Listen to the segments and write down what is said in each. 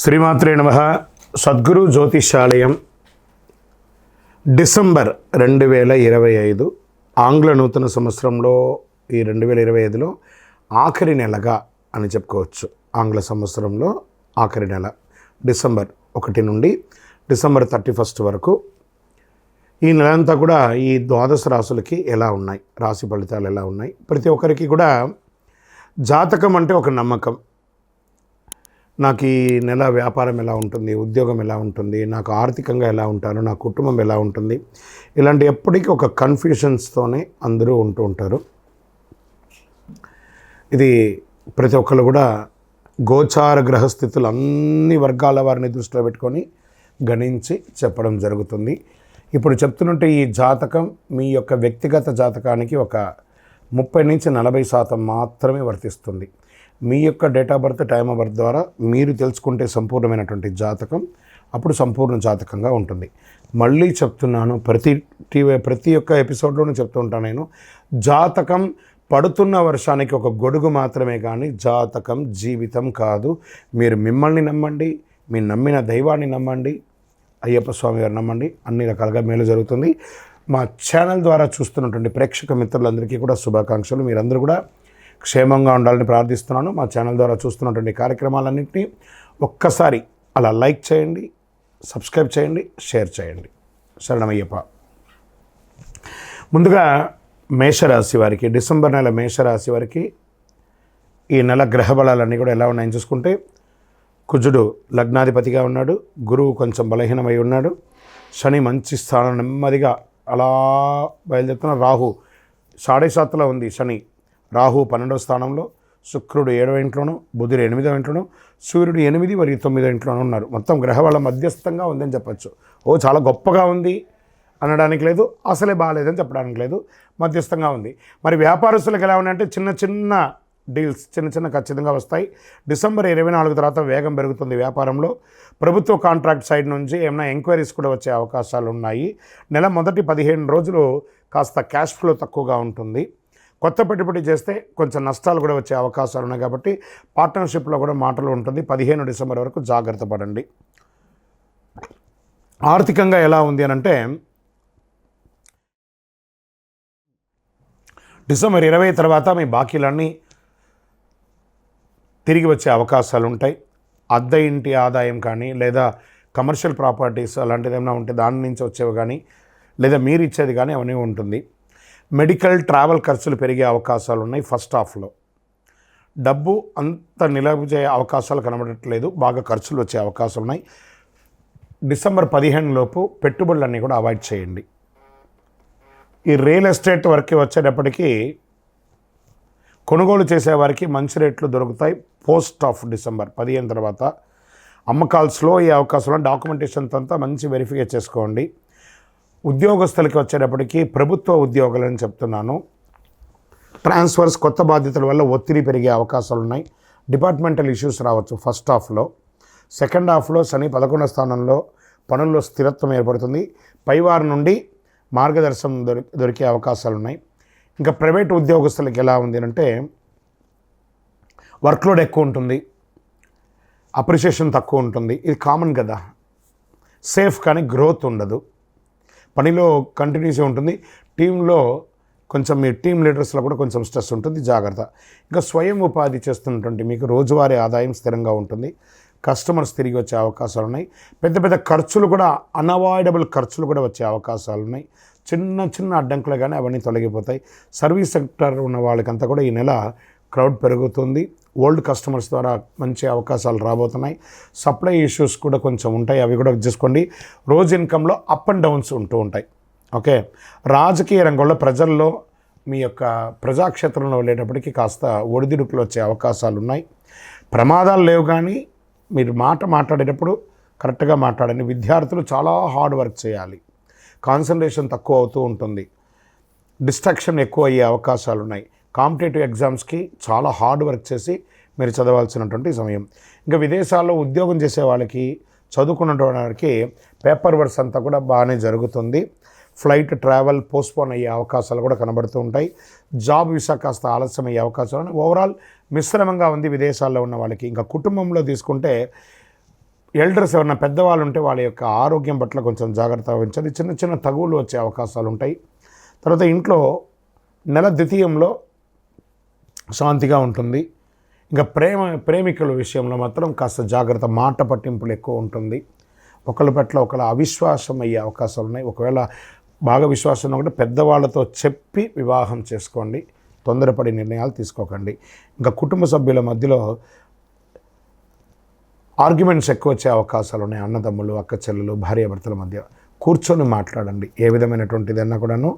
శ్రీమాత్రే నమః. సద్గురు జ్యోతిషాలయం డిసెంబర్ 2025 ఆంగ్ల నూతన సంవత్సరంలో ఈ 2025లో ఆఖరి నెలగా అని చెప్పుకోవచ్చు. ఆంగ్ల సంవత్సరంలో ఆఖరి నెల డిసెంబర్ 1 నుండి డిసెంబర్ 31 వరకు ఈ నెలంతా కూడా ఈ ద్వాదశ రాశులకి ఎలా ఉన్నాయి, రాశి ఫలితాలు ఎలా ఉన్నాయి, ప్రతి ఒక్కరికి కూడా జాతకం అంటే ఒక నమ్మకం. నాకు ఈ నెల వ్యాపారం ఎలా ఉంటుంది, ఉద్యోగం ఎలా ఉంటుంది, నాకు ఆర్థికంగా ఎలా ఉంటాను, నా కుటుంబం ఎలా ఉంటుంది, ఇలాంటి ఎప్పటికీ ఒక కన్ఫ్యూషన్స్తోనే అందరూ ఉంటూ ఉంటారు. ఇది ప్రతి ఒక్కరు కూడా గోచార గ్రహస్థితులు అన్ని వర్గాల వారిని దృష్టిలో పెట్టుకొని గణించి చెప్పడం జరుగుతుంది. ఇప్పుడు చెప్తున్నట్టు ఈ జాతకం మీ యొక్క వ్యక్తిగత జాతకానికి ఒక 30 నుంచి 40% మాత్రమే వర్తిస్తుంది. మీ యొక్క date of birth, time of birth ద్వారా మీరు తెలుసుకుంటే సంపూర్ణమైనటువంటి జాతకం అప్పుడు సంపూర్ణ జాతకంగా ఉంటుంది. మళ్ళీ చెప్తున్నాను, ప్రతి ఒక్క ఎపిసోడ్లోనూ చెప్తూ ఉంటాను నేను, జాతకం పడుతున్న వర్షానికి ఒక గొడుగు మాత్రమే కానీ జాతకం జీవితం కాదు. మీరు మిమ్మల్ని నమ్మండి, మీ నమ్మిన దైవాన్ని నమ్మండి, అయ్యప్ప స్వామి గారు నమ్మండి, అన్ని రకాలుగా మేలు జరుగుతుంది. మా ఛానల్ ద్వారా చూస్తున్నటువంటి ప్రేక్షక మిత్రులందరికీ కూడా శుభాకాంక్షలు. మీరందరూ కూడా క్షేమంగా ఉండాలని ప్రార్థిస్తున్నాను. మా ఛానల్ ద్వారా చూస్తున్నటువంటి కార్యక్రమాలన్నింటినీ ఒక్కసారి అలా లైక్ చేయండి, సబ్స్క్రైబ్ చేయండి, షేర్ చేయండి. శరణమయ్యప్ప. ముందుగా మేషరాశి వారికి, డిసెంబర్ నెల మేషరాశి వారికి ఈ నెల గ్రహ బలాలన్నీ కూడా ఎలా ఉన్నాయని చూసుకుంటే, కుజుడు లగ్నాధిపతిగా ఉన్నాడు, గురువు కొంచెం బలహీనమై ఉన్నాడు, శని మంచి స్థానం నెమ్మదిగా అలా బయలుదేరుతున్న, రాహు 7.5 ఉంది శని, రాహు 12వ స్థానంలో, శుక్రుడు 7వ ఇంట్లోనూ, బుధుడు 8వ ఇంట్లోనూ, సూర్యుడు 8 మరియు 9వ ఇంట్లోనూ ఉన్నారు. మొత్తం గ్రహబల మధ్యస్థంగా ఉందని చెప్పచ్చు. చాలా గొప్పగా ఉంది అనడానికి లేదు, అసలే బాగాలేదని చెప్పడానికి లేదు, మధ్యస్థంగా ఉంది. మరి వ్యాపారస్తులకు ఎలా ఉన్నాయంటే చిన్న చిన్న డీల్స్ చిన్న ఖచ్చితంగా వస్తాయి. డిసెంబర్ 24 తర్వాత వేగం పెరుగుతుంది వ్యాపారంలో. ప్రభుత్వ కాంట్రాక్ట్ సైడ్ నుంచి ఏమైనా ఎంక్వైరీస్ కూడా వచ్చే అవకాశాలు ఉన్నాయి. నెల మొదటి 15 రోజులు కాస్త క్యాష్ ఫ్లో తక్కువగా ఉంటుంది. కొత్త పెట్టుబడి చేస్తే కొంచెం నష్టాలు కూడా వచ్చే అవకాశాలు ఉన్నాయి కాబట్టి పార్ట్నర్షిప్లో కూడా మాటలు ఉంటుంది. 15 డిసెంబర్ వరకు జాగ్రత్త పడండి. ఆర్థికంగా ఎలా ఉంది అని అంటే, డిసెంబర్ 20 తర్వాత మీ బాకీలన్నీ తిరిగి వచ్చే అవకాశాలు ఉంటాయి. అద్దె ఇంటి ఆదాయం కానీ, లేదా కమర్షియల్ ప్రాపర్టీస్ అలాంటిది ఏమైనా ఉంటే దాని నుంచి వచ్చేవి కానీ, లేదా మీరు ఇచ్చేది కానీ అవన్నీ ఉంటుంది. మెడికల్, ట్రావెల్ ఖర్చులు పెరిగే అవకాశాలు ఉన్నాయి. ఫస్ట్ హాఫ్లో డబ్బు అంత నిలవ చేసే అవకాశాలు కనబడట్లేదు, బాగా ఖర్చులు వచ్చే అవకాశాలు ఉన్నాయి. డిసెంబర్ 15 లోపు పెట్టుబడులన్నీ కూడా అవాయిడ్ చేయండి. ఈ రియల్ ఎస్టేట్ వరకు వచ్చేటప్పటికీ కొనుగోలు చేసేవారికి మంచి రేట్లు దొరుకుతాయి. పోస్ట్ ఆఫ్ డిసెంబర్ 15 తర్వాత అమ్మకాలు స్లో అయ్యే అవకాశం, డాక్యుమెంటేషన్ అంతా మంచి వెరిఫై చేసుకోండి. ఉద్యోగస్తులకి వచ్చేటప్పటికి ప్రభుత్వ ఉద్యోగులని చెప్తున్నాను, ట్రాన్స్ఫర్స్, కొత్త బాధ్యతల వల్ల ఒత్తిడి పెరిగే అవకాశాలు ఉన్నాయి. డిపార్ట్మెంటల్ ఇష్యూస్ రావచ్చు ఫస్ట్ హాఫ్లో. సెకండ్ హాఫ్లో శని 11వ స్థానంలో, పనుల్లో స్థిరత్వం ఏర్పడుతుంది. పైవారి నుండి మార్గదర్శనం దొరికే అవకాశాలు ఉన్నాయి. ఇంకా ప్రైవేట్ ఉద్యోగస్తులకి ఎలా ఉంది అంటే, వర్క్లోడ్ ఎక్కువ ఉంటుంది, అప్రిషియేషన్ తక్కువ ఉంటుంది. ఇది కామన్ కదా. సేఫ్ కానీ గ్రోత్ ఉండదు. పనిలో కంటిన్యూస్ ఉంటుంది. టీంలో కొంచెం మీ టీం లీడర్స్లో కూడా కొంచెం స్ట్రెస్ ఉంటుంది, జాగ్రత్త. ఇంకా స్వయం ఉపాధి చేస్తున్నటువంటి మీకు రోజువారీ ఆదాయం స్థిరంగా ఉంటుంది. కస్టమర్స్ తిరిగి వచ్చే అవకాశాలు ఉన్నాయి. పెద్ద పెద్ద ఖర్చులు కూడా, అన్అవాయిడబుల్ ఖర్చులు కూడా వచ్చే అవకాశాలు ఉన్నాయి. చిన్న అడ్డంకులు కానీ అవన్నీ తొలగిపోతాయి. సర్వీస్ సెక్టర్ ఉన్న వాళ్ళకంతా కూడా ఈ నెల క్రౌడ్ పెరుగుతుంది. ఓల్డ్ కస్టమర్స్ ద్వారా మంచి అవకాశాలు రాబోతున్నాయి. సప్లై ఇష్యూస్ కూడా కొంచెం ఉంటాయి, అవి కూడా చేసుకోండి. రోజు ఇన్కంలో అప్ అండ్ డౌన్స్ ఉంటూ ఉంటాయి. ఓకే. రాజకీయ రంగంలో ప్రజల్లో మీ యొక్క ప్రజాక్షేత్రంలో వెళ్ళేటప్పటికీ కాస్త ఒడిదుడుకులు వచ్చే అవకాశాలు ఉన్నాయి. ప్రమాదాలు లేవు కానీ మీరు మాట్లాడేటప్పుడు కరెక్ట్గా మాట్లాడండి. విద్యార్థులు చాలా హార్డ్ వర్క్ చేయాలి. కాన్సన్ట్రేషన్ తక్కువ అవుతూ ఉంటుంది. డిస్ట్రాక్షన్ ఎక్కువ అయ్యే అవకాశాలు ఉన్నాయి. కాంపిటేటివ్ ఎగ్జామ్స్కి చాలా హార్డ్ వర్క్ చేసి మీరు చదవాల్సినటువంటి సమయం. ఇంకా విదేశాల్లో ఉద్యోగం చేసే వాళ్ళకి, చదువుకున్నటువంటి వారికి పేపర్ వర్క్స్ అంతా కూడా బాగానే జరుగుతుంది. ఫ్లైట్ ట్రావెల్ పోస్ట్పోన్ అయ్యే అవకాశాలు కూడా కనబడుతూ ఉంటాయి. జాబ్ వీసా కాస్త ఆలస్యం అయ్యే అవకాశాలు. ఓవరాల్ మిశ్రమంగా ఉంది విదేశాల్లో ఉన్న వాళ్ళకి. ఇంకా కుటుంబంలో తీసుకుంటే ఎల్డర్స్ ఎవరైనా పెద్దవాళ్ళు ఉంటే వాళ్ళ యొక్క ఆరోగ్యం పట్ల కొంచెం జాగ్రత్త వహించాలి. చిన్న చిన్న తగువులు వచ్చే అవకాశాలు ఉంటాయి. తర్వాత ఇంట్లో నెల ద్వితీయంలో శాంతిగా ఉంటుంది. ఇంకా ప్రేమికుల విషయంలో మాత్రం కాస్త జాగ్రత్త, మాట పట్టింపులు ఎక్కువ ఉంటుంది. ఒకళ్ళ పట్ల ఒకళ్ళ అవిశ్వాసం అయ్యే అవకాశాలు ఉన్నాయి. ఒకవేళ బాగా విశ్వాసం ఉన్నా కూడా పెద్దవాళ్ళతో చెప్పి వివాహం చేసుకోండి, తొందరపడి నిర్ణయాలు తీసుకోకండి. ఇంకా కుటుంబ సభ్యుల మధ్యలో ఆర్గ్యుమెంట్స్ ఎక్కువ వచ్చే అవకాశాలు ఉన్నాయి. అన్నదమ్ములు, అక్క చెల్లెలు, భార్యాభర్తల మధ్య కూర్చొని మాట్లాడండి. ఏ విధమైనటువంటిదన్నా కూడాను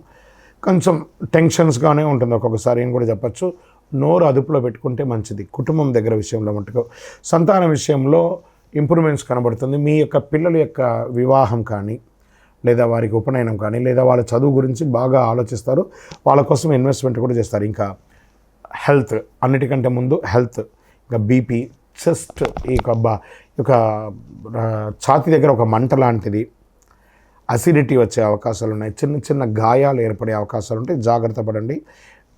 కొంచెం టెన్షన్స్గానే ఉంటుంది ఒక్కొక్కసారి అని కూడా చెప్పచ్చు. నోరు అదుపులో పెట్టుకుంటే మంచిది. కుటుంబం దగ్గర విషయంలో మటుకు సంతాన విషయంలో ఇంప్రూవ్మెంట్స్ కనబడుతుంది. మీ యొక్క పిల్లల యొక్క వివాహం కానీ, లేదా వారికి ఉపనయనం కానీ, లేదా వాళ్ళ చదువు గురించి బాగా ఆలోచిస్తారు. వాళ్ళ కోసం ఇన్వెస్ట్మెంట్ కూడా చేస్తారు. ఇంకా హెల్త్, అన్నిటికంటే ముందు హెల్త్. ఇంకా బీపీ, చెస్ట్, ఈ యొక్క ఛాతీ దగ్గర ఒక మంట లాంటిది, అసిడిటీ వచ్చే అవకాశాలు ఉన్నాయి. చిన్న చిన్న గాయాలు ఏర్పడే అవకాశాలు ఉంటాయి. జాగ్రత్త పడండి.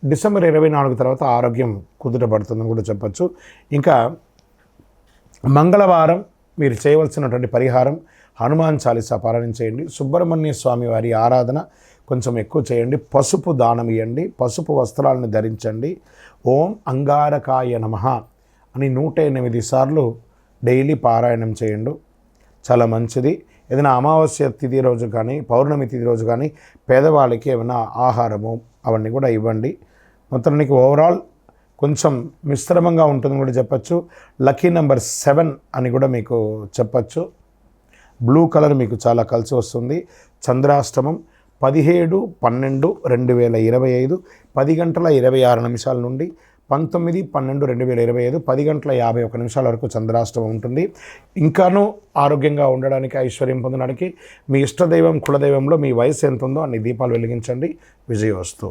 డిసెంబర్ 24 తర్వాత ఆరోగ్యం కుదుటపడుతుందని కూడా చెప్పచ్చు. ఇంకా మంగళవారం మీరు చేయవలసినటువంటి పరిహారం హనుమాన్ చాలీసా పారాయణ చేయండి. సుబ్రహ్మణ్య స్వామి వారి ఆరాధన కొంచెం ఎక్కువ చేయండి. పసుపు దానం ఇవ్వండి. పసుపు వస్త్రాలను ధరించండి. ఓం అంగారకాయ నమః అని 108 సార్లు డైలీ పారాయణం చేయండి. చాలా మంచిది. ఏదైనా అమావాస్య తిథి రోజు కానీ, పౌర్ణమి తిథి రోజు కానీ పేదవాళ్ళకి ఏమైనా ఆహారము అవన్నీ కూడా ఇవ్వండి. మొత్తానికి ఓవరాల్ కొంచెం మిశ్రమంగా ఉంటుందని కూడా చెప్పచ్చు. లక్కీ నెంబర్ 7 అని కూడా మీకు చెప్పచ్చు. బ్లూ కలర్ మీకు చాలా కలిసి వస్తుంది. చంద్రాష్టమం 17/12/2025 10:26 నుండి 19/12/2025 10:51 వరకు చంద్రాష్టమం ఉంటుంది. ఇంకానూ ఆరోగ్యంగా ఉండడానికి, ఐశ్వర్యం పొందడానికి మీ ఇష్టదైవం కులదైవంలో మీ వయసు ఎంత ఉందో అన్ని దీపాలు వెలిగించండి. విజయోస్తు.